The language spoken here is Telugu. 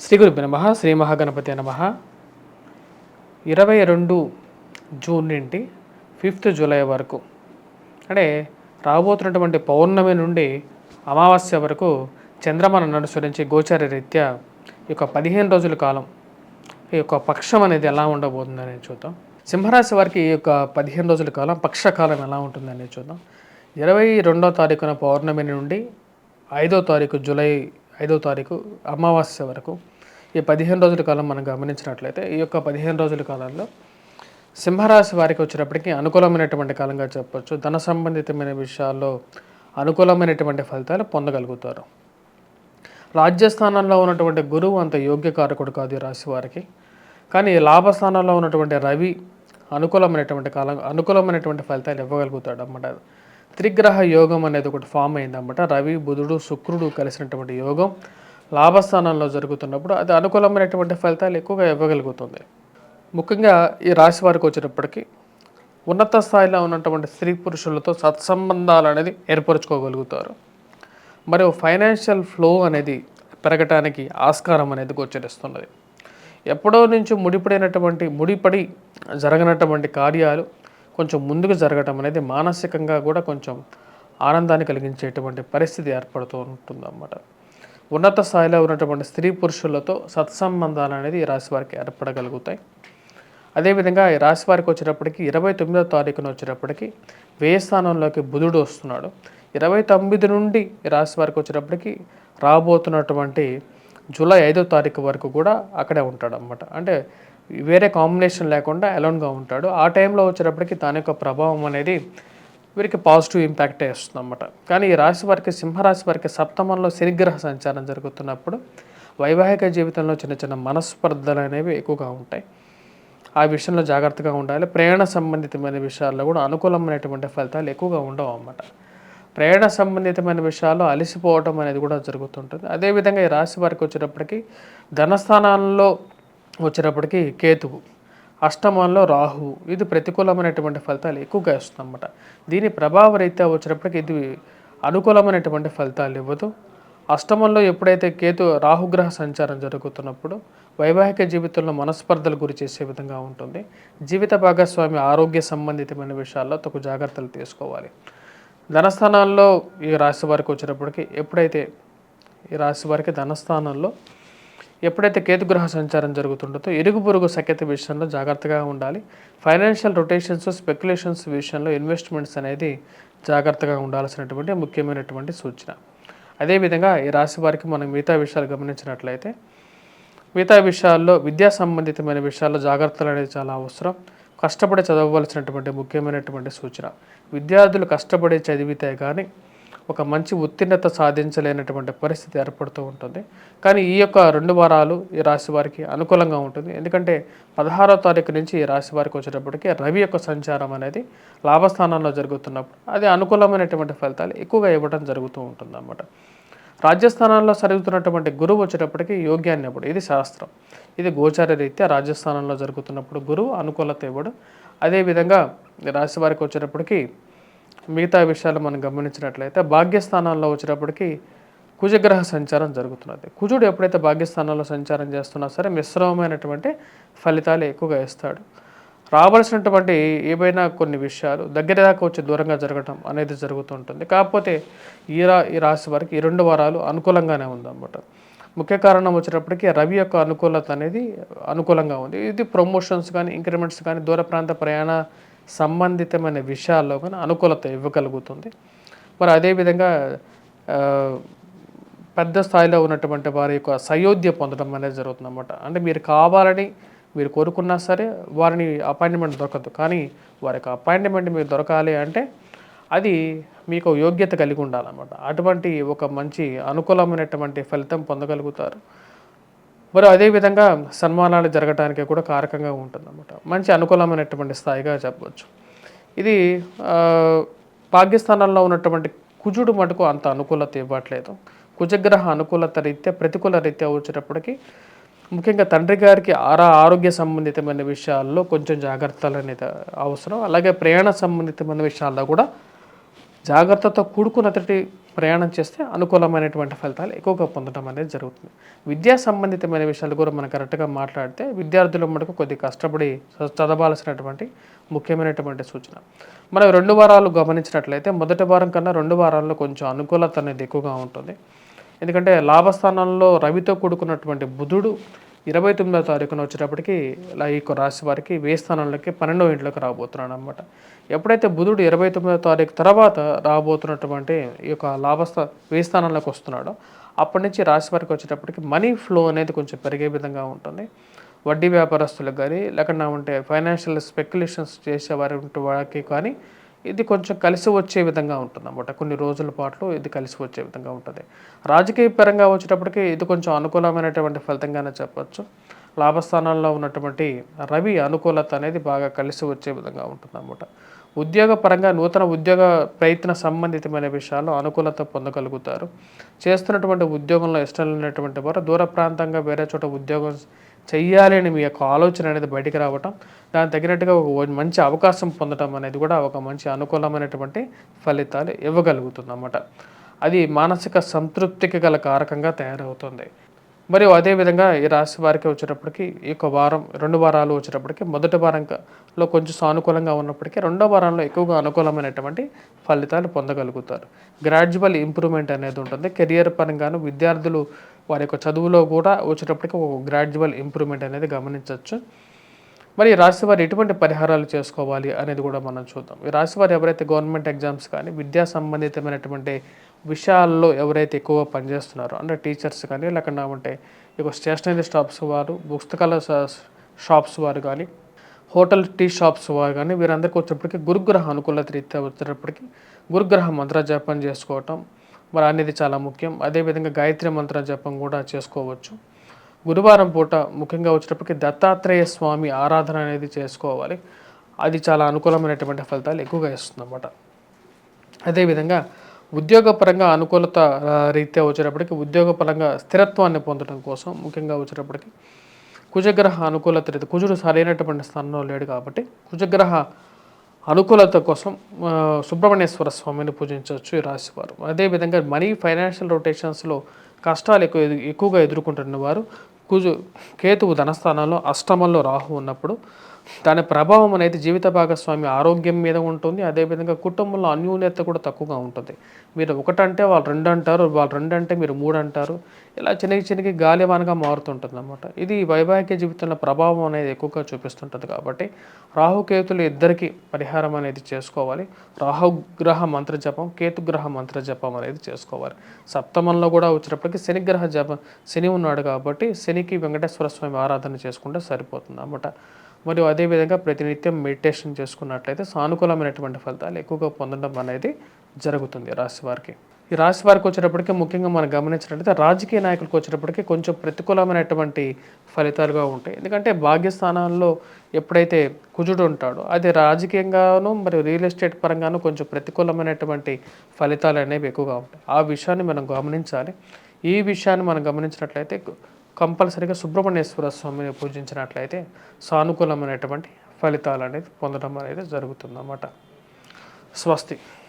శ్రీ గురుభ్యో నమః. శ్రీ మహాగణపతి నమః. 22 జూన్ నుండి 5 జూలై వరకు అంటే రాబోతున్నటువంటి పౌర్ణమి నుండి అమావాస్య వరకు చంద్రమానం అనుసరించి గోచార రీత్యా ఈ యొక్క 15 రోజుల కాలం ఈ యొక్క పక్షం అనేది ఎలా ఉండబోతుందని చూద్దాం. సింహరాశి వారికి ఈ యొక్క 15 రోజుల కాలం పక్షకాలం ఎలా ఉంటుందని చూద్దాం. 22వ తారీఖున పౌర్ణమి నుండి 5వ తారీఖు జూలై 5వ తారీఖు అమావాస్య వరకు ఈ 15 రోజుల కాలం మనం గమనించినట్లయితే ఈ యొక్క 15 రోజుల కాలంలో సింహరాశి వారికి వచ్చేటప్పటికి అనుకూలమైనటువంటి కాలంగా చెప్పొచ్చు. ధన సంబంధితమైన విషయాల్లో అనుకూలమైనటువంటి ఫలితాలు పొందగలుగుతారు. రాజ్యస్థానంలో ఉన్నటువంటి గురువు అంత యోగ్యకారకుడు కాదు ఈ రాశి వారికి. కానీ లాభస్థానంలో ఉన్నటువంటి రవి అనుకూలమైనటువంటి ఫలితాలు ఇవ్వగలుగుతాడు అన్నమాట. త్రిగ్రహ యోగం అనేది ఒకటి ఫామ్ అయిందన్నమాట. రవి బుధుడు శుక్రుడు కలిసినటువంటి యోగం లాభస్థానంలో జరుగుతున్నప్పుడు అది అనుకూలమైనటువంటి ఫలితాలు ఎక్కువగా ఇవ్వగలుగుతుంది. ముఖ్యంగా ఈ రాశి వారికి వచ్చేటప్పటికి ఉన్నత స్థాయిలో ఉన్నటువంటి స్త్రీ పురుషులతో సత్సంబంధాలు అనేది ఏర్పరచుకోగలుగుతారు. మరియు ఫైనాన్షియల్ ఫ్లో అనేది పెరగటానికి ఆస్కారం అనేది గోచరిస్తున్నది. ఎప్పుడో నుంచి ముడిపడి జరగనటువంటి కార్యాలు కొంచెం ముందుకు జరగటం అనేది మానసికంగా కూడా కొంచెం ఆనందాన్ని కలిగించేటువంటి పరిస్థితి ఏర్పడుతూ ఉంటుందన్నమాట. ఉన్నత స్థాయిలో ఉన్నటువంటి స్త్రీ పురుషులతో సత్సంబంధాలు అనేది ఈ రాశి వారికి ఏర్పడగలుగుతాయి. అదేవిధంగా ఈ రాశి వారికి వచ్చేటప్పటికి 29వ తారీఖున వచ్చేటప్పటికి వ్యయ స్థానంలోకి బుధుడు వస్తున్నాడు. 29 నుండి ఈ రాశి వారికి వచ్చేటప్పటికి రాబోతున్నటువంటి జూలై 5వ తారీఖు వరకు కూడా అక్కడే ఉంటాడు అన్నమాట. అంటే వేరే కాంబినేషన్ లేకుండా అలోన్గా ఉంటాడు. ఆ టైంలో వచ్చేటప్పటికి దాని యొక్క ప్రభావం అనేది వీరికి పాజిటివ్ ఇంపాక్టే వస్తుంది అన్నమాట. కానీ ఈ రాశి వారికి సింహరాశి వారికి సప్తమంలో శనిగ్రహ సంచారం జరుగుతున్నప్పుడు వైవాహిక జీవితంలో చిన్న చిన్న మనస్పర్ధలు అనేవి ఎక్కువగా ఉంటాయి. ఆ విషయంలో జాగ్రత్తగా ఉండాలి. ప్రయాణ సంబంధితమైన విషయాల్లో కూడా అనుకూలమైనటువంటి ఫలితాలు ఎక్కువగా ఉండవు అన్నమాట. ప్రయాణ సంబంధితమైన విషయాల్లో అలసిపోవటం అనేది కూడా జరుగుతుంటుంది. అదేవిధంగా ఈ రాశి వారికి వచ్చేటప్పటికి ధనస్థానాల్లో వచ్చేటప్పటికి కేతువు, అష్టమంలో రాహువు, ఇది ప్రతికూలమైనటువంటి ఫలితాలు ఎక్కువగా ఇస్తుంది అన్నమాట. దీని ప్రభావ రీత్యా వచ్చేటప్పటికి ఇది అనుకూలమైనటువంటి ఫలితాలు ఇవ్వదు. అష్టమంలో ఎప్పుడైతే రాహుగ్రహ సంచారం జరుగుతున్నప్పుడు వైవాహిక జీవితంలో మనస్పర్ధలు గురి చేసే విధంగా ఉంటుంది. జీవిత భాగస్వామి ఆరోగ్య సంబంధితమైన విషయాల్లో తగు జాగ్రత్తలు తీసుకోవాలి. ధనస్థానాల్లో ఈ రాశి వారికి వచ్చేటప్పటికి ఈ రాశి వారికి ధనస్థానంలో ఎప్పుడైతే కేతుగ్రహ సంచారం జరుగుతుంటుందో ఇరుగు పొరుగు సఖ్యత విషయంలో జాగ్రత్తగా ఉండాలి. ఫైనాన్షియల్ రొటేషన్స్ స్పెక్యులేషన్స్ విషయంలో ఇన్వెస్ట్మెంట్స్ అనేది జాగ్రత్తగా ఉండాల్సినటువంటి ముఖ్యమైనటువంటి సూచన. అదేవిధంగా ఈ రాశి వారికి మనం మిగతా విషయాలు గమనించినట్లయితే మిగతా విషయాల్లో విద్యా సంబంధితమైన విషయాల్లో జాగ్రత్తలు అనేది చాలా అవసరం. కష్టపడి చదవవలసినటువంటి ముఖ్యమైనటువంటి సూచన. విద్యార్థులు కష్టపడి చదివితే కానీ ఒక మంచి ఉత్తీర్ణత సాధించలేనటువంటి పరిస్థితి ఏర్పడుతూ ఉంటుంది. కానీ ఈ యొక్క 2 వారాలు ఈ రాశి వారికి అనుకూలంగా ఉంటుంది. ఎందుకంటే 16వ తారీఖు నుంచి ఈ రాశి వారికి వచ్చేటప్పటికి రవి యొక్క సంచారం అనేది లాభస్థానంలో జరుగుతున్నప్పుడు అది అనుకూలమైనటువంటి ఫలితాలు ఎక్కువగా ఇవ్వడం జరుగుతూ ఉంటుంది అన్నమాట. రాజ్యస్థానంలో జరుగుతున్నటువంటి గురువు వచ్చేటప్పటికి యోగ్యాన్ని ఇవ్వడు. ఇది శాస్త్రం. ఇది గోచార రీత్యా రాజ్యస్థానంలో జరుగుతున్నప్పుడు గురువు అనుకూలత ఇవ్వడు. అదేవిధంగా రాశి వారికి వచ్చేటప్పటికి మిగతా విషయాలు మనం గమనించినట్లయితే భాగ్యస్థానాల్లో వచ్చేటప్పటికి కుజగ్రహ సంచారం జరుగుతున్నది. కుజుడు ఎప్పుడైతే భాగ్యస్థానంలో సంచారం చేస్తున్నా సరే మిశ్రమమైనటువంటి ఫలితాలు ఎక్కువగా ఇస్తాడు. రావాల్సినటువంటి ఏవైనా కొన్ని విషయాలు దగ్గర దాకా వచ్చి దూరంగా జరగటం అనేది జరుగుతుంటుంది. కాకపోతే ఈ రాశి వారికి ఈ 2 వారాలు అనుకూలంగానే ఉందన్నమాట. ముఖ్య కారణం వచ్చేటప్పటికి రవి యొక్క అనుకూలత అనేది అనుకూలంగా ఉంది. ఇది ప్రమోషన్స్ కానీ ఇంక్రిమెంట్స్ కానీ దూర ప్రాంత ప్రయాణ సంబంధితమైన విషయాల్లో కానీ అనుకూలత ఇవ్వగలుగుతుంది. మరి అదేవిధంగా పెద్ద స్థాయిలో ఉన్నటువంటి వారి యొక్క సయోధ్య పొందడం అనేది జరుగుతుందన్నమాట. అంటే మీరు కోరుకున్నా సరే వారిని అపాయింట్మెంట్ దొరకదు. కానీ వారి యొక్క అపాయింట్మెంట్ మీరు దొరకాలి అంటే అది మీకు యోగ్యత కలిగి ఉండాలన్నమాట. అటువంటి ఒక మంచి అనుకూలమైనటువంటి ఫలితం పొందగలుగుతారు. మరి అదేవిధంగా సన్మానాలు జరగడానికి కూడా కారకంగా ఉంటుందన్నమాట. మంచి అనుకూలమైనటువంటి స్థాయిగా చెప్పవచ్చు. ఇది భాగ్యస్థానంలో ఉన్నటువంటి కుజుడు మటుకు అంత అనుకూలత ఇవ్వట్లేదు. కుజగ్రహ అనుకూలత రీత్యా ప్రతికూల రీత్యా వచ్చేటప్పటికి ముఖ్యంగా తండ్రి గారికి ఆరోగ్య సంబంధితమైన విషయాల్లో కొంచెం జాగ్రత్తలు అనేది అవసరం. అలాగే ప్రయాణ సంబంధితమైన విషయాల్లో కూడా జాగ్రత్తతో కూడుకున్నటువంటి ప్రయాణం చేస్తే అనుకూలమైనటువంటి ఫలితాలు ఎక్కువగా పొందడం అనేది జరుగుతుంది. విద్యా సంబంధితమైన విషయాలు కూడా మనం కరెక్ట్‌గా మాట్లాడితే విద్యార్థులు మటుకు కొద్దిగా కష్టపడి చదవాల్సినటువంటి ముఖ్యమైనటువంటి సూచన. మనం 2 వారాలు గమనించినట్లయితే మొదటి వారం కన్నా 2 వారాల్లో కొంచెం అనుకూలత అనేది ఎక్కువగా ఉంటుంది. ఎందుకంటే లాభస్థానంలో రవితో కూడుకున్నటువంటి బుధుడు 29వ తారీఖున వచ్చేటప్పటికి ఈ యొక్క రాశి వారికి వ్యయ స్థానంలోకి 12వ ఇంట్లోకి రాబోతున్నాడు అనమాట. ఎప్పుడైతే బుధుడు 29వ తారీఖు తర్వాత రాబోతున్నటువంటి ఈ యొక్క వ్యయ స్థానంలోకి వస్తున్నాడో అప్పటి నుంచి రాశి వారికి వచ్చేటప్పటికి మనీ ఫ్లో అనేది కొంచెం పెరిగే విధంగా ఉంటుంది. వడ్డీ వ్యాపారస్తులకు కానీ లేకుండా ఉంటే ఫైనాన్షియల్ స్పెక్యులేషన్స్ చేసే వారికి కానీ ఇది కొంచెం కలిసి వచ్చే విధంగా ఉంటుందన్నమాట. కొన్ని రోజుల పాటు ఇది కలిసి వచ్చే విధంగా ఉంటుంది. రాజకీయ పరంగా వచ్చేటప్పటికి ఇది కొంచెం అనుకూలమైనటువంటి ఫలితంగానే చెప్పొచ్చు. లాభస్థానాల్లో ఉన్నటువంటి రవి అనుకూలత అనేది బాగా కలిసి వచ్చే విధంగా ఉంటుందన్నమాట. ఉద్యోగపరంగా నూతన ఉద్యోగ ప్రయత్న సంబంధితమైన విషయాల్లో అనుకూలత పొందగలుగుతారు. చేస్తున్నటువంటి ఉద్యోగంలో ఇష్టం లేనటువంటి వారు దూర ప్రాంతంగా వేరే చోట ఉద్యోగం చెయ్యాలి అని మీ యొక్క ఆలోచన అనేది బయటికి రావటం, దానికి తగినట్టుగా ఒక మంచి అవకాశం పొందడం అనేది కూడా ఒక మంచి అనుకూలమైనటువంటి ఫలితాలు ఇవ్వగలుగుతుందన్నమాట. అది మానసిక సంతృప్తికి గల కారకంగా తయారవుతుంది. మరియు అదేవిధంగా ఈ రాశి వారికి వచ్చేటప్పటికి ఈ యొక్క వారం 2 వారాలు వచ్చేటప్పటికి మొదటి వారంలో కొంచెం సానుకూలంగా ఉన్నప్పటికీ రెండో వారంలో ఎక్కువగా అనుకూలమైనటువంటి ఫలితాలు పొందగలుగుతారు. గ్రాడ్యువల్ ఇంప్రూవ్మెంట్ అనేది ఉంటుంది. కెరియర్ పరంగాను విద్యార్థులు వారి యొక్క చదువులో కూడా వచ్చేటప్పటికి ఒక గ్రాడ్యువల్ ఇంప్రూవ్మెంట్ అనేది గమనించవచ్చు. మరి ఈ రాశివారు ఎటువంటి పరిహారాలు చేసుకోవాలి అనేది కూడా మనం చూద్దాం. ఈ రాశివారు ఎవరైతే గవర్నమెంట్ ఎగ్జామ్స్ కానీ విద్యా సంబంధితమైనటువంటి విషయాల్లో ఎవరైతే ఎక్కువ పనిచేస్తున్నారో అంటే టీచర్స్ కానీ లేకుండా ఉంటే ఇక స్టేషనరీ షాప్స్ వారు, పుస్తకాల షాప్స్ వారు కానీ, హోటల్ టీ షాప్స్ వారు కానీ వీరందరికీ వచ్చేటప్పటికి గురుగ్రహ అనుకూలత రీత్యా వచ్చేటప్పటికి గురుగ్రహ మంత్ర జపం చేసుకోవటం మరి అనేది చాలా ముఖ్యం. అదేవిధంగా గాయత్రి మంత్ర జపం కూడా చేసుకోవచ్చు. గురువారం పూట ముఖ్యంగా వచ్చేటప్పటికి దత్తాత్రేయ స్వామి ఆరాధన అనేది చేసుకోవాలి. అది చాలా అనుకూలమైనటువంటి ఫలితాలు ఎక్కువగా ఇస్తుందన్నమాట. అదేవిధంగా ఉద్యోగపరంగా అనుకూలత రీత్యా వచ్చేటప్పటికి ఉద్యోగపరంగా స్థిరత్వాన్ని పొందడం కోసం ముఖ్యంగా వచ్చేటప్పటికి కుజగ్రహ అనుకూలత రీతి కుజుడు సరైనటువంటి స్థానంలో లేడు కాబట్టి కుజగ్రహ అనుకూలత కోసం సుబ్రహ్మణ్యేశ్వర స్వామిని పూజించవచ్చు ఈ రాశివారు. అదేవిధంగా మనీ ఫైనాన్షియల్ రొటేషన్స్లో కష్టాలు ఎక్కువగా ఎదుర్కొంటున్న వారు కేతువు ధనస్థానంలో అష్టమంలో రాహు ఉన్నప్పుడు దాని ప్రభావం అనేది జీవిత భాగస్వామి ఆరోగ్యం మీద ఉంటుంది. అదేవిధంగా కుటుంబంలో అన్యోన్యత కూడా తక్కువగా ఉంటుంది. మీరు ఒకటంటే వాళ్ళు 2 అంటారు, వాళ్ళు 2 అంటే మీరు 3 అంటారు. ఇలా చిన్నకి గాలివానగా మారుతుంటుంది అన్నమాట. ఇది వైవాహిక జీవితంలో ప్రభావం అనేది ఎక్కువగా చూపిస్తుంటుంది. కాబట్టి రాహుకేతులు ఇద్దరికి పరిహారం అనేది చేసుకోవాలి. రాహుగ్రహ మంత్ర జపం, కేతుగ్రహ మంత్ర జపం అనేది చేసుకోవాలి. సప్తమంలో కూడా వచ్చేటప్పటికి శనిగ్రహ జపం, శని ఉన్నాడు కాబట్టి శనికి వెంకటేశ్వర స్వామి ఆరాధన చేసుకుంటే సరిపోతుంది అన్నమాట. మరియు అదేవిధంగా ప్రతినిత్యం మెడిటేషన్ చేసుకున్నట్లయితే సానుకూలమైనటువంటి ఫలితాలు ఎక్కువగా పొందడం అనేది జరుగుతుంది రాశి వారికి. ఈ రాశి వారికి వచ్చేటప్పటికి ముఖ్యంగా మనం గమనించినట్లయితే రాజకీయ నాయకులకు వచ్చేటప్పటికి కొంచెం ప్రతికూలమైనటువంటి ఫలితాలుగా ఉంటాయి. ఎందుకంటే భాగ్యస్థానాల్లో ఎప్పుడైతే కుజుడు ఉంటాడో అది రాజకీయంగాను మరియు రియల్ ఎస్టేట్ పరంగాను కొంచెం ప్రతికూలమైనటువంటి ఫలితాలు అనేవి ఎక్కువగా ఉంటాయి. ఆ విషయాన్ని మనం గమనించాలి. ఈ విషయాన్ని మనం గమనించినట్లయితే కంపల్సరీగా సుబ్రహ్మణ్యేశ్వర స్వామిని పూజించినట్లయితే సానుకూలమైనటువంటి ఫలితాలు అనేది పొందడం అనేది జరుగుతుందన్నమాట. స్వస్తి.